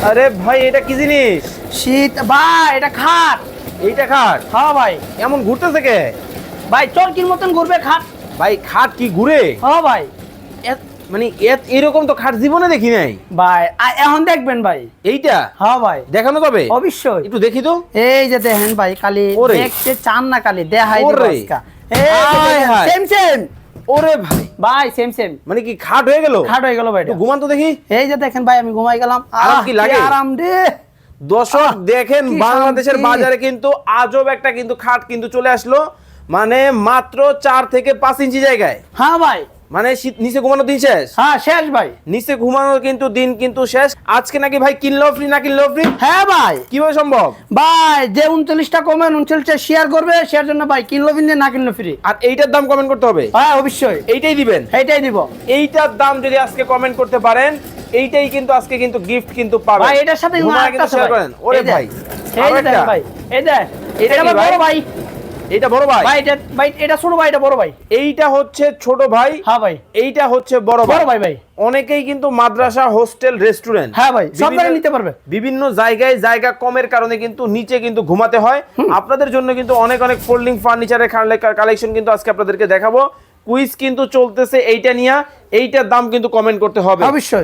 আরে ভাই এটা কি জিনিস? শীত ভাই, এটা খাট। এইটা খাট? হ্যাঁ ভাই। এমন ঘুরতেছে কে? ভাই চরকির মতন ঘুরবে খাট। ভাই খাট কি ঘুরে? হ্যাঁ ভাই। মানে এরকম তো খাট জীবনে দেখি নাই ভাই এখন দেখবেন ভাই। এইটা? হ্যাঁ ভাই। দেখানো যাবে? অবশ্যই। একটু দেখি তো। এই যে দেখেন ভাই, খালি ওরে। দেখতে চান না, খালি দেখাই দিব ওরে। আজকে। হায় হায়। সেম সেম ওরে ভাই, ভাই, সেম সেম। মানে কি খাট হয়ে গেল? খাট হয়ে গেল ভাই একটু এটা। ঘুমান তো দেখি। এই যে দেখেন ভাই, আমি ঘুমাই গেলাম। আরাম কি লাগে? আরাম রে। দর্শক দেখেন, কি বাংলাদেশের শান্তি। বাজারে কিন্তু আজব একটা কিন্তু খাট কিন্তু চলে আসলো, মানে মাত্র 4 থেকে 5 ইঞ্চি জায়গায়। হ্যাঁ ভাই। মানে নিচে ঘুমানোর দিন শেষ। হ্যাঁ শেষ ভাই। নিচে ঘুমানোর কিন্তু দিন কিন্তু শেষ। আজকে নাকি ভাই কিনলেও ফ্রি, না কিনলেও ফ্রি। হ্যাঁ ভাই। কিভাবে সম্ভব? ভাই যে 39টা কমেন্ট 39টা শেয়ার করবে, শেয়ার জন্য ভাই কিনলো কিনলে, না কিনলো ফ্রি। আর এইটার দাম কমেন্ট করতে হবে। হ্যাঁ অবশ্যই এইটাই দিবেন। এইটাই দিব। এইটার দাম যদি আজকে কমেন্ট করতে পারেন, এইটাই কিন্তু আজকে কিন্তু গিফট কিন্তু পাবেন ভাই এটার সাথে ঘুমায় আরেকটা কিন্তু আছে শেয়ার ভাই। করেন। ওরে এই যে, ভাই, এই আরো যে দেখেন একটা। ভাই, এই যে এটা এটা কি আমার ভাই? বড় ভাই। এইটা বড় ভাই? ভাই এটা ভাই, এটা ছোট ভাই, এটা বড় ভাই। এইটা হচ্ছে ছোট ভাই। হ্যাঁ ভাই। এইটা হচ্ছে বড় বড় ভাই ভাই। অনেকেই কিন্তু মাদ্রাসা, হোস্টেল, রেস্টুরেন্ট, হ্যাঁ ভাই, সব জায়গায় নিতে পারবে। বিভিন্ন জায়গায় জায়গা কমের কারণে কিন্তু নিচে কিন্তু ঘুমাতে হয়। আপনাদের জন্য কিন্তু অনেক অনেক ফোল্ডিং ফার্নিচারের কালেকশন কিন্তু আজকে আপনাদেরকে দেখাবো। কুইজ কিন্তু চলতেছে এইটা নিয়ে। এইটার দাম কিন্তু কমেন্ট করতে হবে অবশ্যই।